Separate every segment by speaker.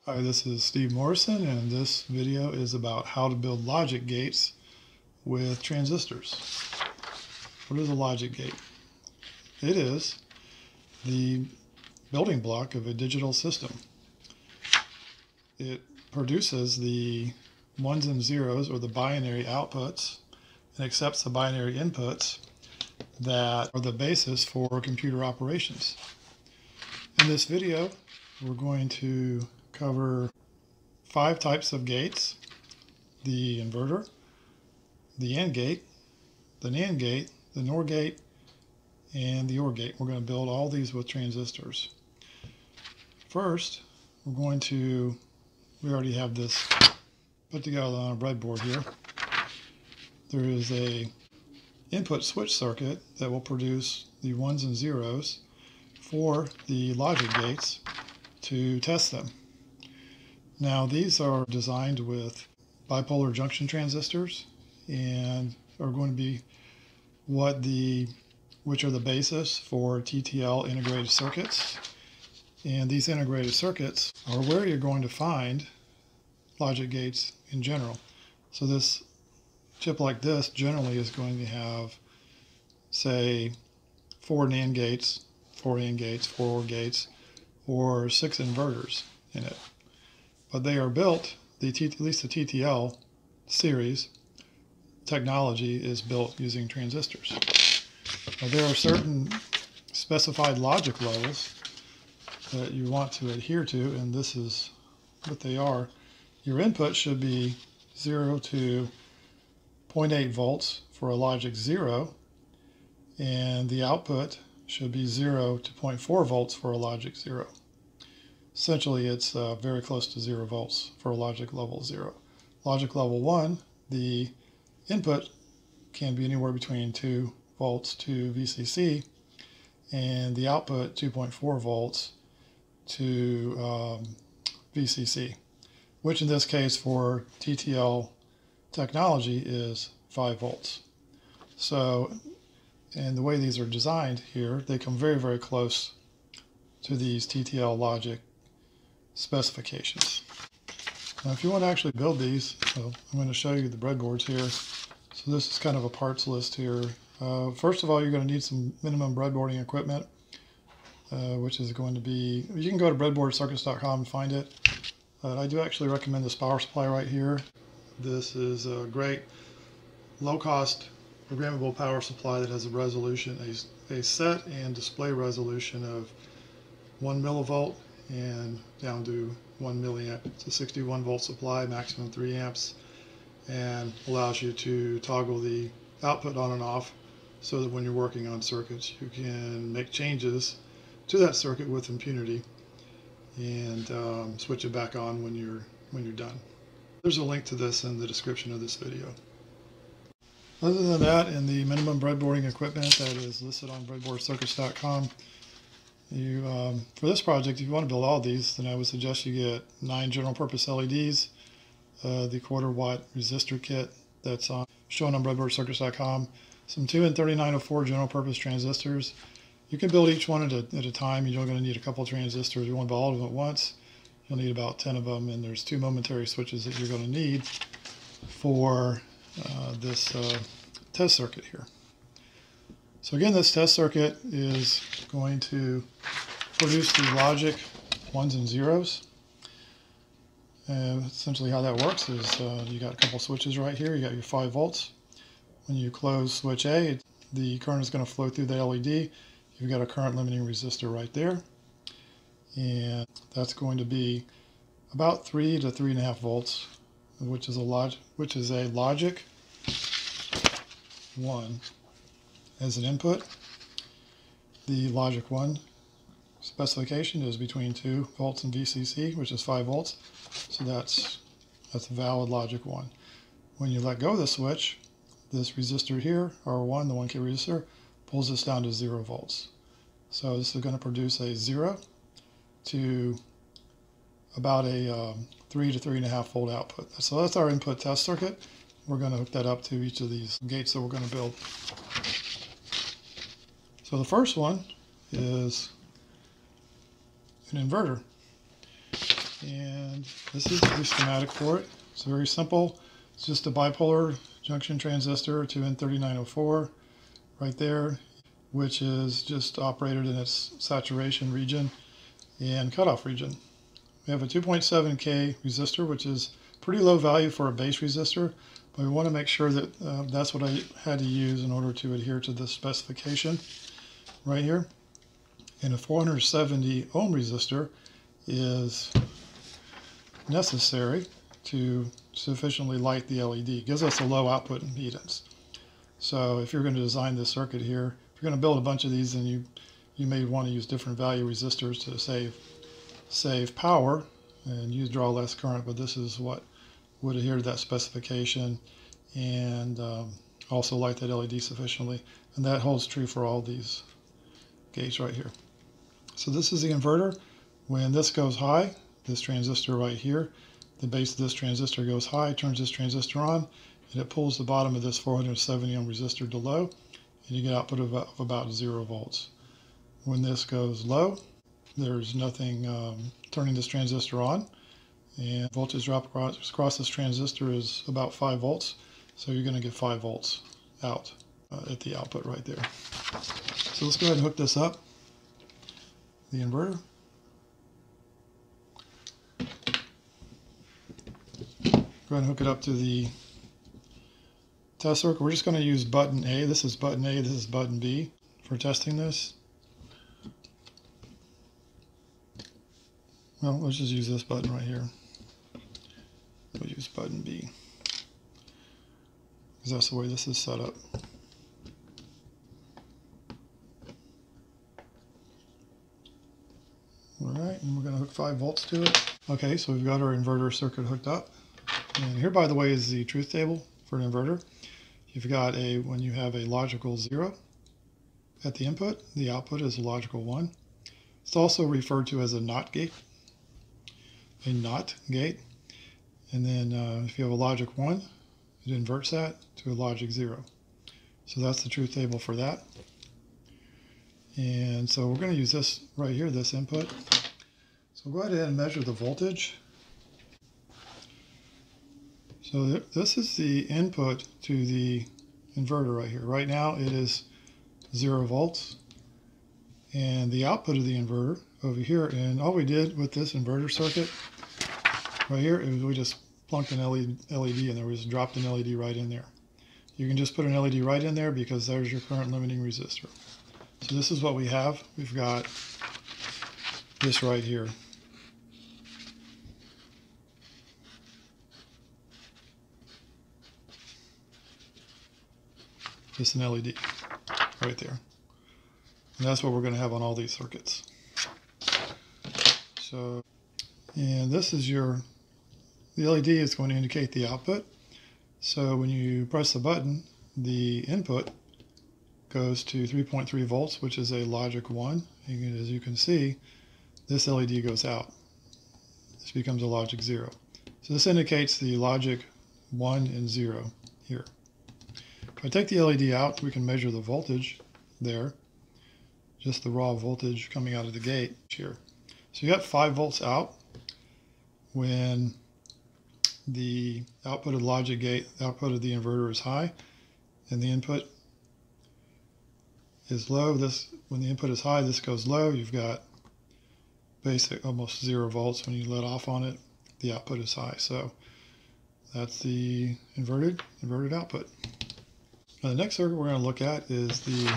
Speaker 1: Hi, this is Steve Morrison, and this video is about how to build logic gates with transistors. What is a logic gate? It is the building block of a digital system. It produces the ones and zeros, or the binary outputs, and accepts the binary inputs that are the basis for computer operations. In this video, we're going to cover 5 types of gates: the inverter, the AND gate, the NAND gate, the NOR gate, and the OR gate. We're going to build all these with transistors. First, we already have this put together on a breadboard here. There is a input switch circuit that will produce the ones and zeros for the logic gates to test them. Now, these are designed with bipolar junction transistors and are going to be which are the basis for TTL integrated circuits. And these integrated circuits are where you're going to find logic gates in general. So this chip like this generally is going to have, say, 4 NAND gates, 4 AND gates, 4 OR gates, or 6 inverters in it. But they are built, at least the TTL series technology is built using transistors. Now, there are certain specified logic levels that you want to adhere to, and this is what they are. Your input should be 0 to 0.8 volts for a logic 0, and the output should be 0 to 0.4 volts for a logic 0. Essentially, it's very close to 0 volts for a logic level 0. Logic level 1, the input can be anywhere between 2 volts to VCC, and the output 2.4 volts to VCC, which in this case for TTL technology is 5 volts. So, and the way these are designed here, they come very, very close to these TTL logic specifications. Now, if you want to actually build these, so I'm going to show you the breadboards here. So this is kind of a parts list here. First of all, you're going to need some minimum breadboarding equipment, which is going to be, you can go to breadboardcircuits.com and find it. I do actually recommend this power supply right here. This is a great low-cost programmable power supply that has a resolution, a set and display resolution of 1 millivolt and down to 1 milliamp. It's a 61 volt supply, maximum 3 amps, and allows you to toggle the output on and off so that when you're working on circuits you can make changes to that circuit with impunity and switch it back on when you're done. There's a link to this in the description of this video. Other than that, in the minimum breadboarding equipment that is listed on breadboardcircuits.com, for this project, if you want to build all these, then I would suggest you get 9 general purpose LEDs, the 1/4 watt resistor kit that's shown on breadboardcircuits.com, some 2 and 3904 general purpose transistors. You can build each one at a time. You're going to need a couple of transistors. You want to build all of them at once, you'll need about 10 of them, and there's 2 momentary switches that you're going to need for this test circuit here. So again, this test circuit is going to produce the logic ones and zeros. And essentially how that works is you got a couple switches right here. You got your 5 volts. When you close switch A, the current is going to flow through the LED. You've got a current limiting resistor right there. And that's going to be about 3 to 3.5 volts, which is a logic 1 as an input. The logic 1 specification is between 2 volts and VCC, which is 5 volts. So that's a valid logic 1. When you let go of the switch, this resistor here, R1, the 1K resistor, pulls this down to 0 volts. So this is going to produce a 0 to about a 3 to 3.5 volt output. So that's our input test circuit. We're going to hook that up to each of these gates that we're going to build. So the first one is an inverter. And this is the schematic for it. It's very simple. It's just a bipolar junction transistor to N3904 right there, which is just operated in its saturation region and cutoff region. We have a 2.7K resistor, which is pretty low value for a base resistor, but we want to make sure that that's what I had to use in order to adhere to this specification right here. And a 470 ohm resistor is necessary to sufficiently light the LED. It gives us a low output impedance. So if you're going to design this circuit here, if you're going to build a bunch of these, then you may want to use different value resistors to save power and draw less current, but this is what would adhere to that specification and also light that LED sufficiently. And that holds true for all these gates right here. So this is the inverter. When this goes high, this transistor right here, the base of this transistor goes high, turns this transistor on, and it pulls the bottom of this 470 ohm resistor to low, and you get output of about 0 volts. When this goes low, there's nothing turning this transistor on, and voltage drop across this transistor is about 5 volts, so you're going to get 5 volts out at the output right there. So let's go ahead and hook this up, the inverter. Go ahead and hook it up to the test circuit. We're just going to use button A. This is button A, this is button B for testing this. Well, let's just use this button right here. We'll use button B, because that's the way this is set up. Alright, and we're going to hook 5 volts to it. Okay, so we've got our inverter circuit hooked up. And here, by the way, is the truth table for an inverter. You've got when you have a logical 0 at the input, the output is a logical 1. It's also referred to as a NOT gate. A NOT gate. And then if you have a logic 1, it inverts that to a logic 0. So that's the truth table for that. And so we're going to use this right here, this input. So go ahead and measure the voltage. So this is the input to the inverter right here. Right now it is 0 volts. And the output of the inverter over here, and all we did with this inverter circuit right here is we just plunked an LED in there. We just dropped an LED right in there. You can just put an LED right in there because there's your current limiting resistor. So this is what we have. We've got this right here. It's an LED right there. And that's what we're going to have on all these circuits. So, and this is the LED is going to indicate the output. So when you press the button, the input goes to 3.3 volts, which is a logic 1. And as you can see, this LED goes out. This becomes a logic 0. So this indicates the logic 1 and 0 here. If I take the LED out, we can measure the voltage there, just the raw voltage coming out of the gate here. So you got 5 volts out when the output of the logic gate, the output of the inverter is high, and the input is low. When the input is high, this goes low. You've got basic almost 0 volts. When you let off on it, the output is high. So that's the inverted output. Now the next circuit we're going to look at is the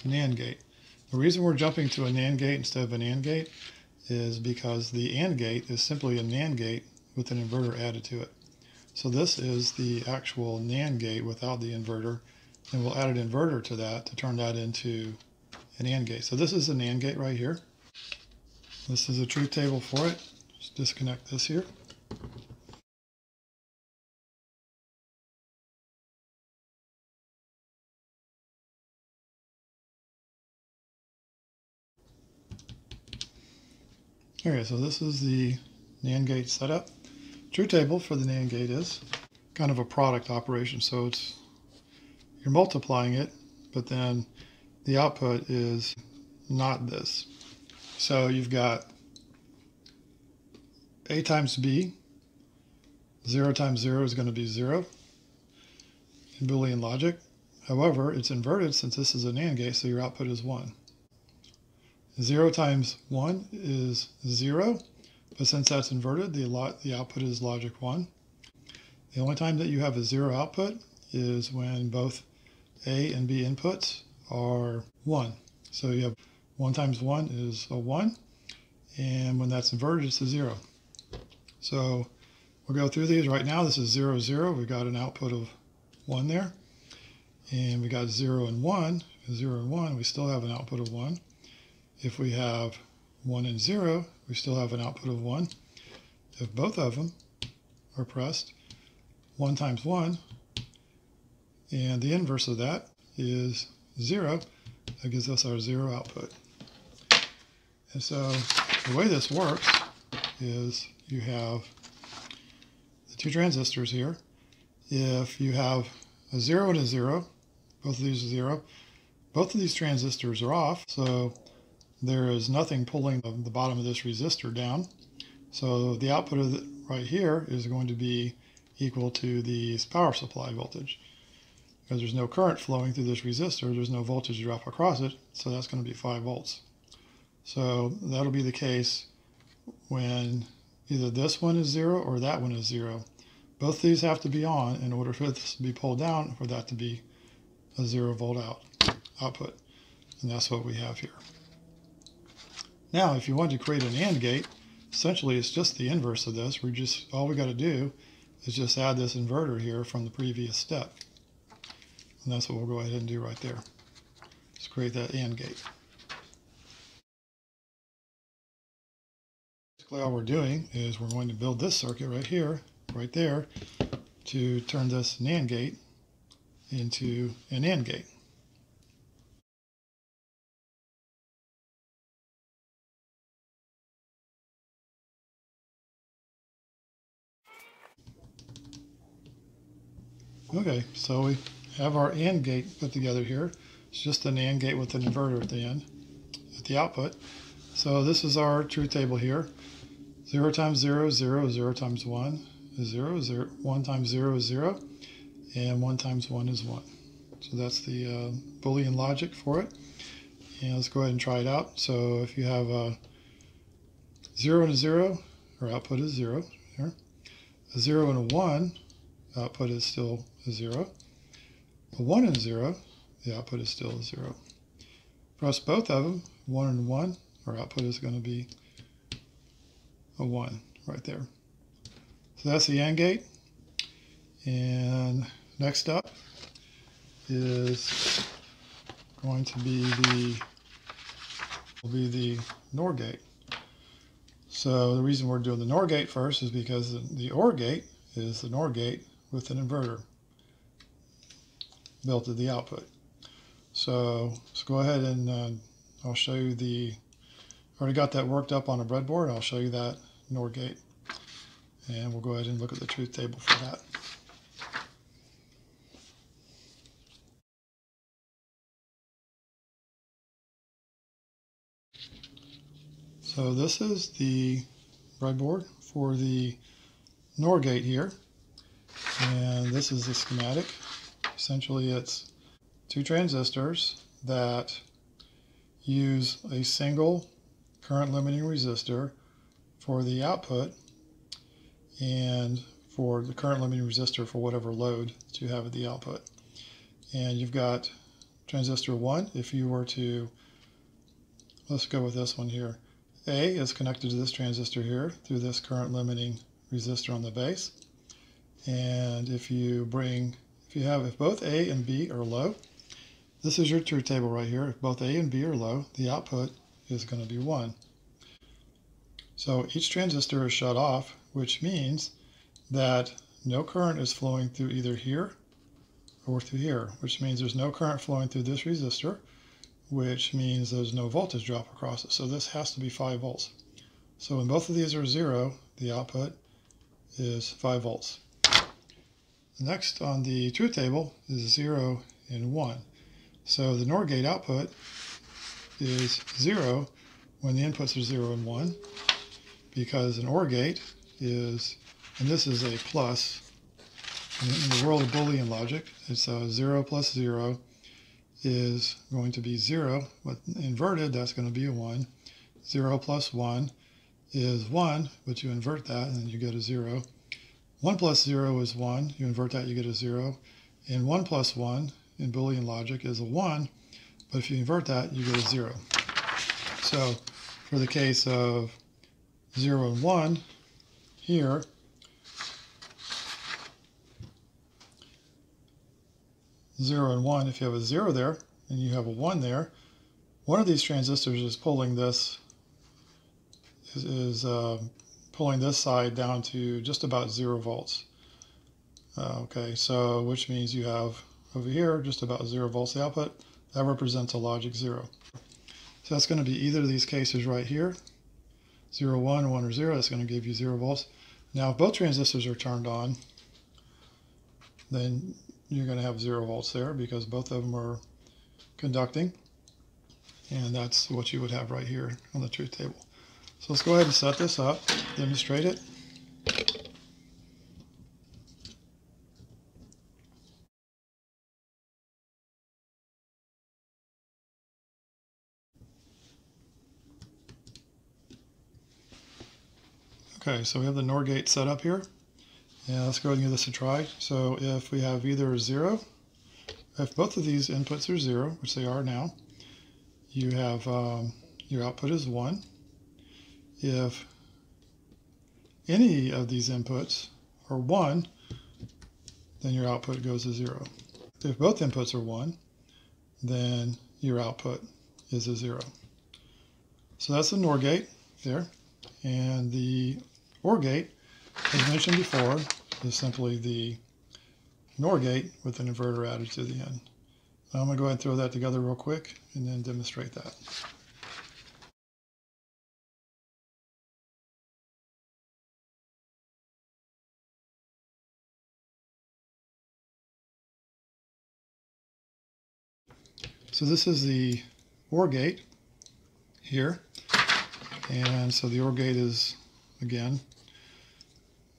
Speaker 1: NAND gate. The reason we're jumping to a NAND gate instead of an AND gate is because the AND gate is simply a NAND gate with an inverter added to it. So this is the actual NAND gate without the inverter, and we'll add an inverter to that to turn that into an AND gate. So this is the NAND gate right here. This is a truth table for it. Just disconnect this here. Okay, so this is the NAND gate setup. Truth table for the NAND gate is kind of a product operation, so you're multiplying it, but then the output is not this. So you've got A times B. 0 times 0 is going to be 0 in Boolean logic. However, it's inverted since this is an AND gate, so your output is 1. 0 times 1 is 0, but since that's inverted, the output is logic 1. The only time that you have a 0 output is when both A and B inputs are 1. So you have 1 times 1 is a 1, and when that's inverted, it's a 0. So we'll go through these right now. This is 0, 0. We've got an output of 1 there. And we got 0 and 1. 0 and 1, we still have an output of 1. If we have 1 and 0, we still have an output of 1. If both of them are pressed, 1 times 1, and the inverse of that is 0. That gives us our 0 output. And so the way this works is you have the two transistors here. If you have a 0 and a 0, both of these are 0, both of these transistors are off, so there is nothing pulling the bottom of this resistor down. So the output of it right here is going to be equal to the power supply voltage. Because there's no current flowing through this resistor, there's no voltage drop across it, so that's going to be 5 volts. So that'll be the case when either this one is 0 or that one is 0. Both of these have to be on in order for this to be pulled down, for that to be a 0 volt output. And that's what we have here. Now, if you want to create an AND gate, essentially it's just the inverse of this. All we got to do is just add this inverter here from the previous step. And that's what we'll go ahead and do right there. Just create that AND gate. Basically all we're doing is we're going to build this circuit right here, right there, to turn this NAND gate into an AND gate. Okay, so we have our AND gate put together here. It's just an AND gate with an inverter at the end, at the output. So this is our truth table here. 0 times 0 is 0, 0 times 1 is 0, 1 times 0 is 0, and 1 times 1 is 1. So that's the Boolean logic for it. And let's go ahead and try it out. So if you have a 0 and a 0, our output is 0 here. A 0 and a 1, output is still a 0. A 1 and 0, the output is still a 0. Press both of them, 1 and 1, our output is going to be a 1 right there. So that's the AND gate. And next up is going to be the NOR gate. So the reason we're doing the NOR gate first is because the OR gate is the NOR gate with an inverter built to the output. So let's go ahead and I'll show you already got that worked up on a breadboard. I'll show you that NOR gate. And we'll go ahead and look at the truth table for that. So this is the breadboard for the NOR gate here. And this is the schematic. Essentially it's two transistors that use a single current limiting resistor for the output and for the current limiting resistor for whatever load that you have at the output. And you've got transistor 1. If you were to, let's go with this one here. A is connected to this transistor here through this current limiting resistor on the base. And if both A and B are low, this is your truth table right here. If both A and B are low, the output is going to be 1. So each transistor is shut off, which means that no current is flowing through either here or through here, which means there's no current flowing through this resistor, which means there's no voltage drop across it. So this has to be 5 volts. So when both of these are 0, the output is 5 volts. Next on the truth table is 0 and 1. So the NOR gate output is 0 when the inputs are 0 and 1, because an OR gate is, and this is a plus, in the world of Boolean logic, it's 0 plus 0 is going to be 0. But inverted, that's going to be a 1. 0 plus 1 is 1, but you invert that and then you get a 0. 1 plus 0 is 1. You invert that, you get a 0. And 1 plus 1 in Boolean logic is a 1, but if you invert that, you get a 0. So for the case of 0 and 1 here, zero and 1, if you have a 0 there and you have a 1 there, one of these transistors is pulling this pulling this side down to just about 0 volts. Okay, so which means you have over here just about 0 volts the output. That represents a logic 0. So that's going to be either of these cases right here, 0, 1, 1, or 0. That's going to give you 0 volts. Now if both transistors are turned on, then you're going to have 0 volts there because both of them are conducting. And that's what you would have right here on the truth table. So let's go ahead and set this up, demonstrate it. Okay, so we have the NOR gate set up here. And let's go ahead and give this a try. So if we have either 0, if both of these inputs are 0, which they are now, you have your output is 1. If any of these inputs are 1, then your output goes to 0. If both inputs are 1, then your output is a 0. So that's the NOR gate there. And the OR gate, as mentioned before, is simply the NOR gate with an inverter added to the end. Now I'm going to go ahead and throw that together real quick and then demonstrate that. So this is the OR gate here. And so the OR gate is, again,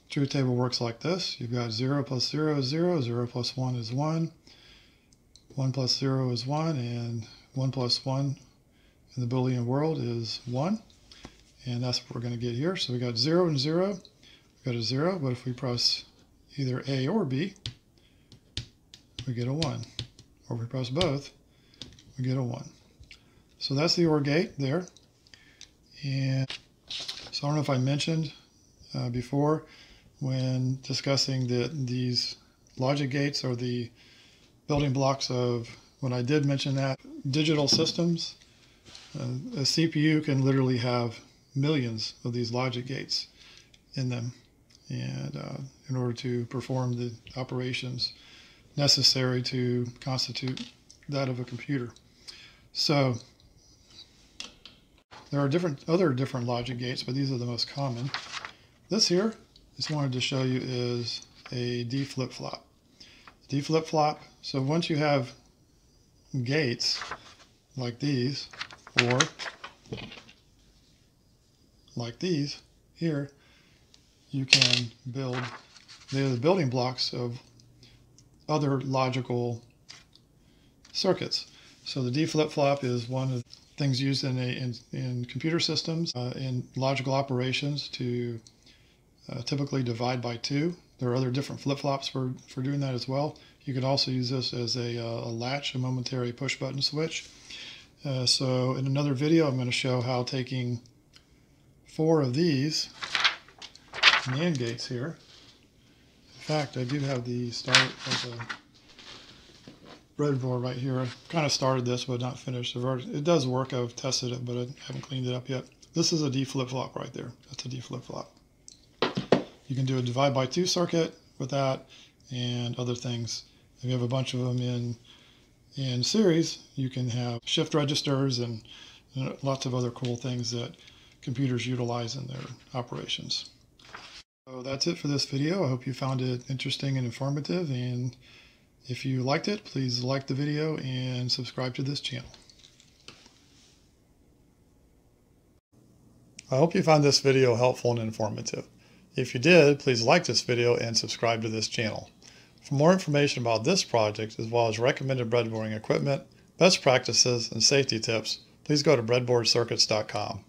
Speaker 1: truth table works like this. You've got 0 plus 0 is 0, 0 plus 1 is 1, 1 plus 0 is 1, and 1 plus 1 in the Boolean world is 1. And that's what we're going to get here. So we got 0 and 0. We got a 0, but if we press either A or B, we get a 1. Or if we press both, we get a 1. So that's the OR gate there. And so I don't know if I mentioned before when discussing that these logic gates are the building blocks of, when I did mention that, digital systems. A CPU can literally have millions of these logic gates in them, and in order to perform the operations necessary to constitute that of a computer. So there are other different logic gates, but these are the most common. This here, just wanted to show you, is a D flip-flop. D flip-flop, so once you have gates like these, or like these here, you can build, they're the building blocks of other logical circuits. So the D flip-flop is one of the things used in computer systems, in logical operations to typically divide by 2. There are other different flip-flops for doing that as well. You could also use this as a latch, a momentary push-button switch. So in another video, I'm going to show how taking 4 of these NAND gates here. In fact, I do have the start of the breadboard right here. I kind of started this but not finished. It does work. I've tested it, but I haven't cleaned it up yet. This is a D flip-flop right there. That's a D flip-flop. You can do a divide by 2 circuit with that and other things. If you have a bunch of them in series, you can have shift registers and lots of other cool things that computers utilize in their operations. So that's it for this video. I hope you found it interesting and informative, and if you liked it, please like the video and subscribe to this channel. I hope you found this video helpful and informative. If you did, please like this video and subscribe to this channel. For more information about this project, as well as recommended breadboarding equipment, best practices, and safety tips, please go to breadboardcircuits.com.